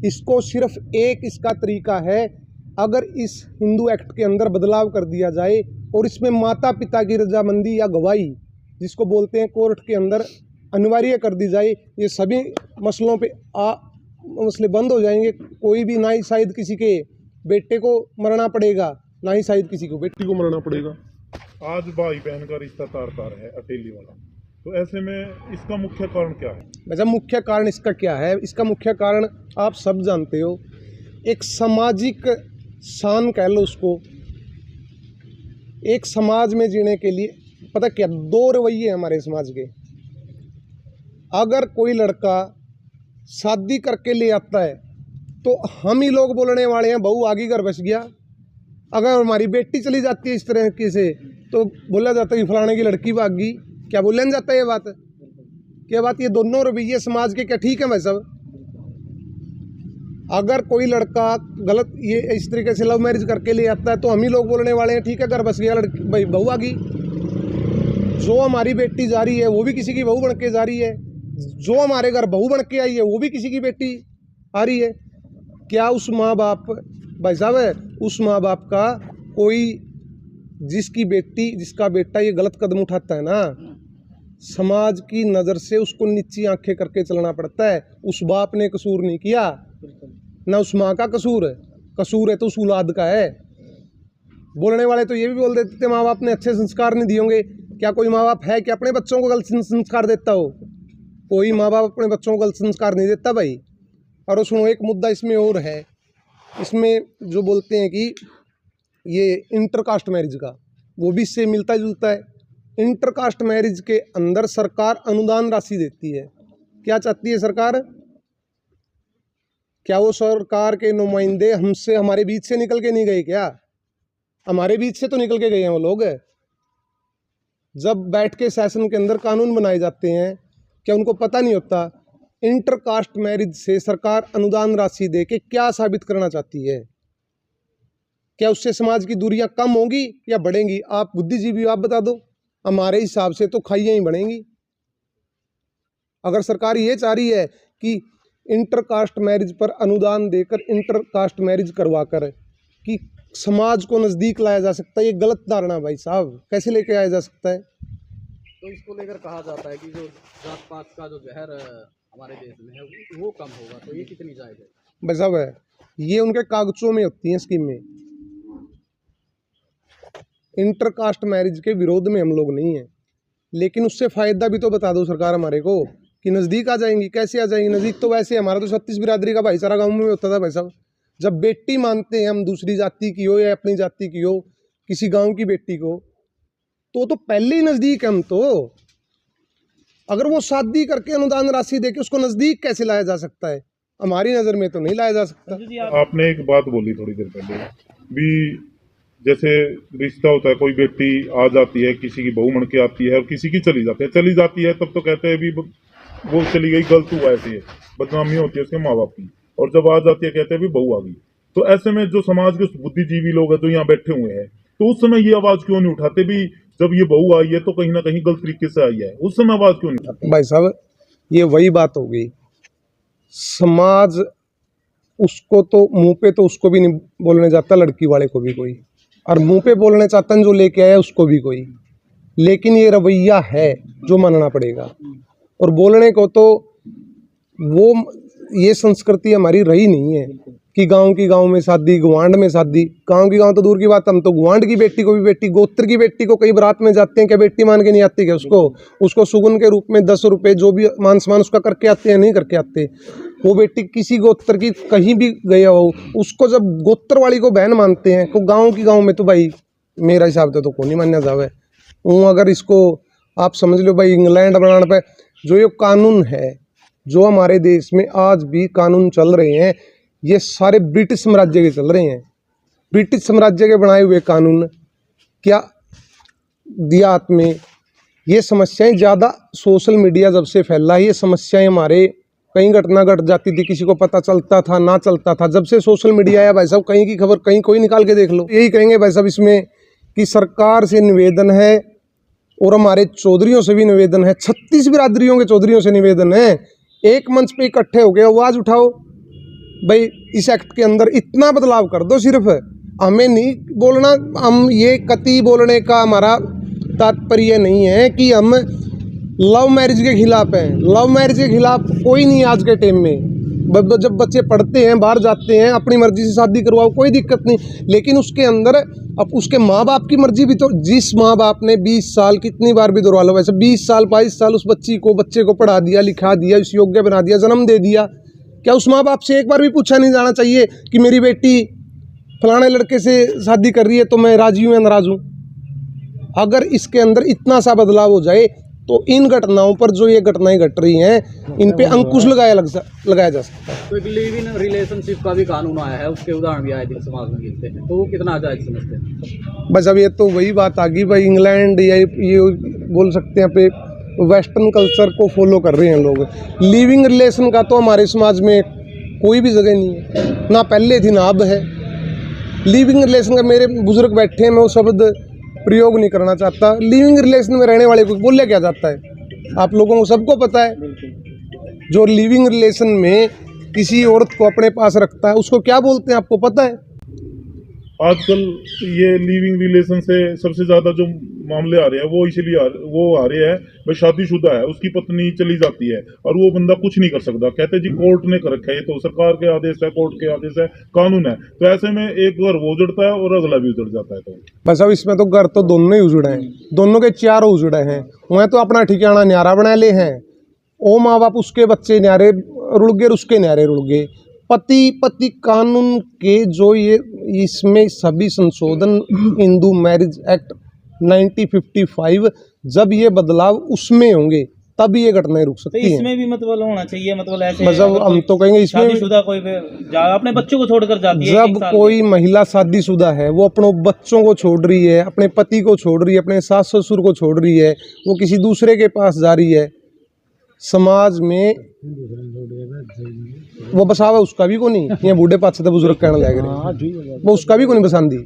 इसको सिर्फ एक इसका तरीका है, अगर इस हिंदू एक्ट के अंदर बदलाव कर दिया जाए और इसमें माता पिता की रजामंदी या गवाही जिसको बोलते हैं कोर्ट के अंदर अनिवार्य कर दी जाए, ये सभी मसलों पे मसले बंद हो जाएंगे। कोई भी ना ही शायद किसी के बेटे को मरना पड़ेगा, ना ही शायद किसी को बेटी को मरना पड़ेगा। आज भाई बहन का रिश्ता तार तार है, अटेली वाला, तो ऐसे में इसका मुख्य कारण क्या है? वैसे मुख्य कारण इसका क्या है? इसका मुख्य कारण आप सब जानते हो, एक सामाजिक शान कह लो उसको। एक समाज में जीने के लिए पता क्या दो रवैये हमारे समाज के। अगर कोई लड़का शादी करके ले आता है तो हम ही लोग बोलने वाले हैं बहू आगे घर बस गया। अगर हमारी बेटी चली जाती है इस तरह से तो बोला जाता है कि फलाने की लड़की भाग गई। क्या बोलन जाता है ये बात? क्या बात? ये दोनों रवैये समाज के क्या ठीक है भाई साहब? अगर कोई लड़का गलत ये इस तरीके से लव मैरिज करके ले आता है तो हम ही लोग बोलने वाले हैं ठीक है घर बस गया, लड़की भाई बहू आ गई। जो हमारी बेटी जा रही है वो भी किसी की बहू बन के जा रही है, जो हमारे घर बहू बन के आई है वो भी किसी की बेटी आ रही है। क्या उस माँ बाप भाई साहब, उस माँ बाप का कोई जिसकी बेटी जिसका बेटा ये गलत कदम उठाता है ना, समाज की नज़र से उसको नीची आंखें करके चलना पड़ता है। उस बाप ने कसूर नहीं किया, ना उस माँ का कसूर है, कसूर है तो उस औलाद का है। बोलने वाले तो ये भी बोल देते माँ बाप ने अच्छे संस्कार नहीं दिए होंगे। क्या कोई माँ बाप है कि अपने बच्चों को गलत संस्कार देता हो? कोई माँ बाप अपने बच्चों को गलत संस्कार नहीं देता भाई। और सुनो, एक मुद्दा इसमें और है, इसमें जो बोलते हैं कि ये इंटरकास्ट मैरिज का, वो भी इससे मिलता जुलता है। इंटरकास्ट मैरिज के अंदर सरकार अनुदान राशि देती है। क्या चाहती है सरकार? क्या वो सरकार के नुमाइंदे हमसे हमारे बीच से निकल के नहीं गए? क्या हमारे बीच से तो निकल के गए हैं वो लोग। जब बैठ के सेशन के अंदर कानून बनाए जाते हैं, क्या उनको पता नहीं होता इंटरकास्ट मैरिज से सरकार अनुदान राशि दे के क्या साबित करना चाहती है? क्या उससे समाज की दूरियां कम होंगी या बढ़ेंगी? आप बुद्धिजीवी, आप बता दो। हमारे हिसाब से तो खाइयां ही बढ़ेंगी। अगर सरकार ये चाह रही है कि इंटरकास्ट मैरिज पर अनुदान देकर इंटरकास्ट मैरिज करवा कर कि समाज को नज़दीक लाया जा सकता है, ये गलत धारणा भाई साहब। कैसे लेके आया जा सकता है? तो इसको लेकर कहा जाता है कि जो जात पात का जो जहर हमारे देश में है वो कम होगा, तो ये कितनी जायज़ है? भाई साहब है, ये उनके कागजों में होती हैं स्कीमें। इंटरकास्ट मैरिज के विरोध में हम लोग नहीं हैं, लेकिन उससे फ़ायदा भी तो बता दो सरकार हमारे को कि नज़दीक आ जाएंगी। कैसे आ जाएंगी नज़दीक? तो वैसे हमारा तो 36 बिरादरी का भाईचारा गाँव में होता था भाई साहब। जब बेटी मानते हैं हम दूसरी जाति की हो या अपनी जाति की हो, किसी गाँव की बेटी को, तो पहले ही नज़दीक हम तो। अगर वो शादी करके अनुदान राशि देके उसको नज़दीक कैसे लाया जा सकता है? हमारी नज़र में तो नहीं लाया जा सकता। आपने एक बात बोली थोड़ी देर पहले भी, जैसे रिश्ता होता है, कोई बेटी आ जाती है, किसी की बहू बन के आती है और किसी की चली जाती है, तब तो कहते हैं भी वो चली गई, गलत हुआ, ऐसे है, बदनामी होती है उसके माँ बाप की। और जब आ जाती है कहते हैं भी बहू आ गई। तो ऐसे में जो समाज के बुद्धिजीवी लोग हैं जो यहाँ बैठे हुए हैं, तो उस समय ये आवाज क्यों नहीं उठाते भी जब ये बहू आई है तो कहीं ना कहीं गलत तरीके से आई है, उस समय आवाज क्यों नहीं उठाते? भाई साहब ये वही बात हो गई, समाज उसको तो मुंह पे तो उसको भी नहीं बोलने जाता, लड़की वाले को भी कोई, और मुंह पे बोलने चाहता है जो लेके आया उसको भी कोई। लेकिन ये रवैया है जो मानना पड़ेगा। और बोलने को तो वो ये संस्कृति हमारी रही नहीं है कि गांव की गांव में शादी, गुआंढ में शादी। गांव की गांव तो दूर की बात, हम तो गुआंढ की बेटी को भी बेटी, गोत्र की बेटी को कई बारात में जाते हैं, क्या बेटी मान के नहीं आती? क्या उसको सुगुन के रूप में 10 रुपये जो भी मान सम्मान उसका करके आते हैं, नहीं करके आते? वो बेटी किसी गोत्र की कहीं भी गया हो, उसको जब गोत्र वाली को बहन मानते हैं, तो गाँव की गाँव में तो भाई मेरा हिसाब से तो को नहीं मान्या जावे। अगर इसको आप समझ लो भाई, इंग्लैंड बनाने पर जो ये कानून है, जो हमारे देश में आज भी कानून चल रहे हैं, ये सारे ब्रिटिश साम्राज्य के चल रहे हैं। ब्रिटिश साम्राज्य के बनाए हुए कानून क्या देहात में ये समस्याएं ज़्यादा सोशल मीडिया जब से फैला है, ये समस्याएं हमारे कहीं घटना घट जाती थी, किसी को पता चलता था ना चलता था। जब से सोशल मीडिया आया भाई साहब, कहीं की खबर कहीं कोई निकाल के देख लो। यही कहेंगे भाई साहब इसमें कि सरकार से निवेदन है और हमारे चौधरियों से भी निवेदन है, 36 बिरादरियों के चौधरियों से निवेदन है, एक मंच पे इकट्ठे हो गए आवाज़ उठाओ। भाई इस एक्ट के अंदर इतना बदलाव कर दो, सिर्फ हमें नहीं बोलना, हम ये कतई बोलने का हमारा तात्पर्य नहीं है कि हम लव मैरिज के खिलाफ हैं। लव मैरिज के खिलाफ कोई नहीं आज के टाइम में। जब बच्चे पढ़ते हैं, बाहर जाते हैं, अपनी मर्जी से शादी करवाओ, कोई दिक्कत नहीं, लेकिन उसके अंदर अब उसके माँ बाप की मर्जी भी तो, जिस माँ बाप ने 20 साल, कितनी बार भी दोहरा लो, वैसे 20 साल 22 साल उस बच्चे को पढ़ा दिया, लिखा दिया, इस योग्य बना दिया, जन्म दे दिया, क्या उस माँ बाप से एक बार भी पूछा नहीं जाना चाहिए कि मेरी बेटी फलाने लड़के से शादी कर रही है तो मैं राजी हूँ या नाराज हूँ? अगर इसके अंदर इतना सा बदलाव हो जाए तो इन घटनाओं पर, जो ये घटनाएं घट रही हैं, इन पे अंकुश लगाया जा सकता है। तो एक लिव इन रिलेशनशिप का भी कानून आया है, उसके उदाहरण भी आए दिन समाज में मिलते हैं, तो वो कितना जायज समझते हैं? बस अब ये तो वही बात आ गई भाई, इंग्लैंड या ये बोल सकते हैं पे वेस्टर्न कल्चर को फॉलो कर रहे हैं लोग। लिविंग रिलेशन का तो हमारे समाज में कोई भी जगह नहीं है, ना पहले थी ना अब है। लिविंग रिलेशन का, मेरे बुजुर्ग बैठे हैं, मैं वो शब्द प्रयोग नहीं करना चाहता। लिविंग रिलेशन में रहने वाले को बोले क्या जाता है? आप लोगों को सबको पता है, जो लिविंग रिलेशन में किसी औरत को अपने पास रखता है उसको क्या बोलते हैं, आपको पता है? आजकल ये लिविंग रिलेशन से सबसे ज्यादा जो मामले आ रहे हैं वो इसलिए आ रहे हैं, भाई शादीशुदा है, उसकी पत्नी चली जाती है और वो बंदा कुछ नहीं कर सकता, कहते जी कोर्ट ने कर रखा है, ये तो सरकार के आदेश है, कोर्ट के आदेश है, कानून है। तो ऐसे में एक घर वो उजड़ता है और अगला भी उजड़ जाता है। तो बस अब इसमें तो घर तो दोनों ही उजड़े हैं, दोनों के चारों उजड़े हैं। वह तो अपना ठिकाना न्यारा बना ले हैं, ओ माँ बाप उसके बच्चे न्यारे रुड़ गए, उसके न्यारे रुड़ गए। पति कानून के जो ये इसमें सभी संशोधन, हिंदू मैरिज एक्ट 1955, जब ये बदलाव उसमें होंगे तब ये घटनाएं रुक तो सकती हैं। इसमें भी मतलब होना चाहिए, मतलब ऐसे मतलब अगर हम कोई तो कहेंगे इसमें भी, शादीशुदा कोई अपने बच्चों को छोड़कर जाती है, जब कोई महिला शादीशुदा है, वो अपने बच्चों को छोड़ रही है, अपने पति को छोड़ रही है, अपने सास ससुर को छोड़ रही है, वो किसी दूसरे के पास जा रही है, समाज में वो बसावा उसका भी को नहीं, ये बूढ़े पास से बुजुर्ग कहने लग रहे, वो उसका भी को नहीं बसांदी।